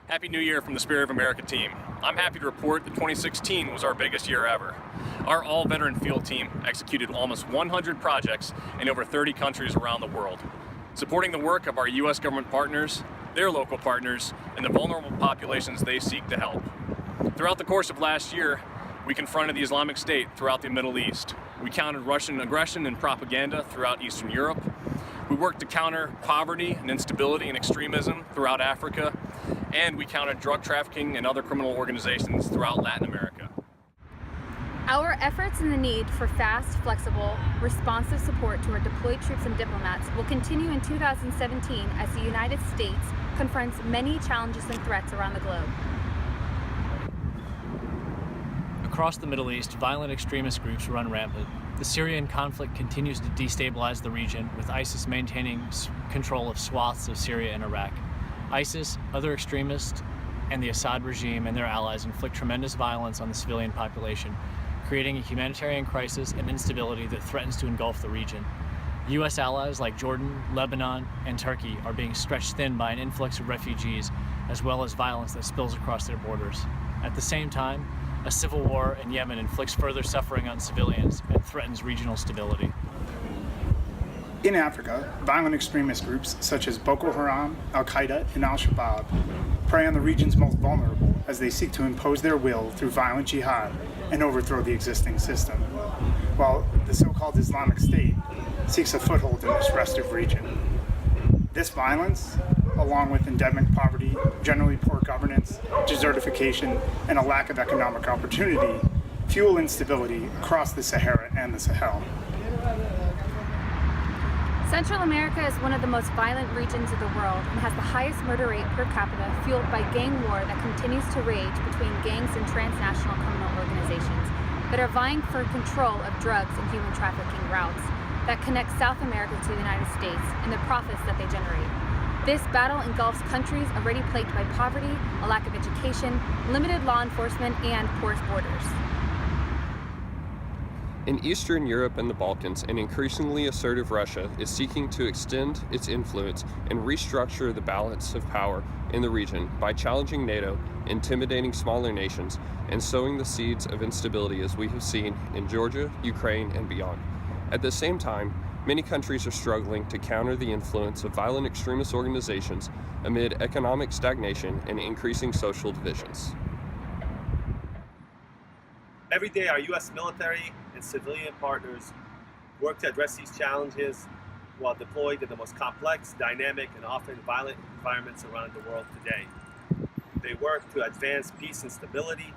Happy New Year from the Spirit of America team. I'm happy to report that 2016 was our biggest year ever. Our all-veteran field team executed almost 100 projects in over 30 countries around the world, supporting the work of our U.S. government partners, their local partners, and the vulnerable populations they seek to help. Throughout the course of last year, we confronted the Islamic State throughout the Middle East. We countered Russian aggression and propaganda throughout Eastern Europe. We worked to counter poverty and instability and extremism throughout Africa, and we countered drug trafficking and other criminal organizations throughout Latin America. Our efforts and the need for fast, flexible, responsive support to our deployed troops and diplomats will continue in 2017 as the United States confronts many challenges and threats around the globe. Across the Middle East, violent extremist groups run rampant. The Syrian conflict continues to destabilize the region, with ISIS maintaining control of swaths of Syria and Iraq. ISIS, other extremists, and the Assad regime and their allies inflict tremendous violence on the civilian population, creating a humanitarian crisis and instability that threatens to engulf the region. U.S. allies like Jordan, Lebanon, and Turkey are being stretched thin by an influx of refugees, as well as violence that spills across their borders. At the same time, a civil war in Yemen inflicts further suffering on civilians and threatens regional stability. In Africa, violent extremist groups such as Boko Haram, Al-Qaeda, and Al-Shabaab prey on the region's most vulnerable as they seek to impose their will through violent jihad and overthrow the existing system, while the so-called Islamic State seeks a foothold in this restive region. This violence, along with endemic poverty, generally poor governance, desertification, and a lack of economic opportunity, fuel instability across the Sahara and the Sahel. Central America is one of the most violent regions of the world and has the highest murder rate per capita, fueled by gang war that continues to rage between gangs and transnational criminal organizations that are vying for control of drugs and human trafficking routes that connect South America to the United States and the profits that they generate. This battle engulfs countries already plagued by poverty, a lack of education, limited law enforcement, and porous borders. In Eastern Europe and the Balkans, an increasingly assertive Russia is seeking to extend its influence and restructure the balance of power in the region by challenging NATO, intimidating smaller nations, and sowing the seeds of instability as we have seen in Georgia, Ukraine, and beyond. At the same time, many countries are struggling to counter the influence of violent extremist organizations amid economic stagnation and increasing social divisions. Every day, our U.S. military and civilian partners work to address these challenges while deployed in the most complex, dynamic, and often violent environments around the world today. They work to advance peace and stability,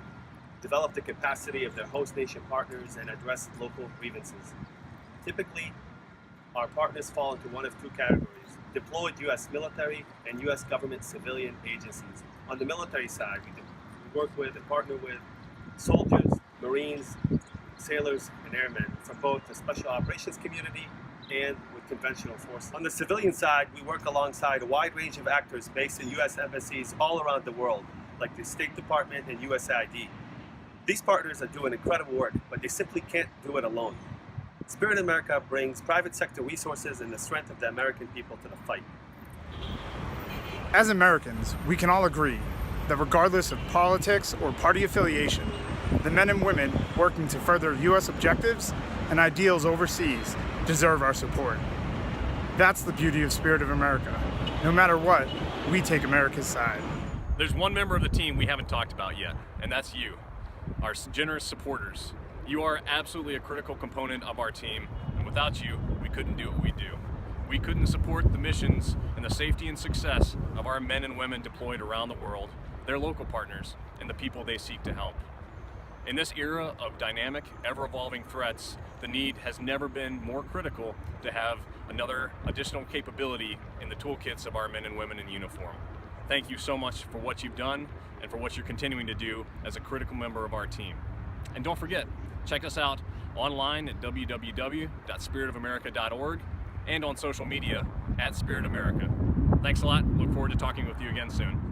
develop the capacity of their host nation partners, and address local grievances. Typically, our partners fall into one of two categories: deployed U.S. military and U.S. government civilian agencies. On the military side, we work with and partner with soldiers, Marines, sailors, and airmen from both the special operations community and with conventional forces. On the civilian side, we work alongside a wide range of actors based in U.S. embassies all around the world, like the State Department and USAID. These partners are doing incredible work, but they simply can't do it alone. Spirit of America brings private sector resources and the strength of the American people to the fight. As Americans, we can all agree that regardless of politics or party affiliation, the men and women working to further U.S. objectives and ideals overseas deserve our support. That's the beauty of Spirit of America. No matter what, we take America's side. There's one member of the team we haven't talked about yet, and that's you, our generous supporters. You are absolutely a critical component of our team, and without you, we couldn't do what we do. We couldn't support the missions and the safety and success of our men and women deployed around the world, their local partners, and the people they seek to help. In this era of dynamic, ever-evolving threats, the need has never been more critical to have another additional capability in the toolkits of our men and women in uniform. Thank you so much for what you've done and for what you're continuing to do as a critical member of our team. And don't forget, check us out online at www.spiritofamerica.org and on social media @SpiritAmerica. Thanks a lot. Look forward to talking with you again soon.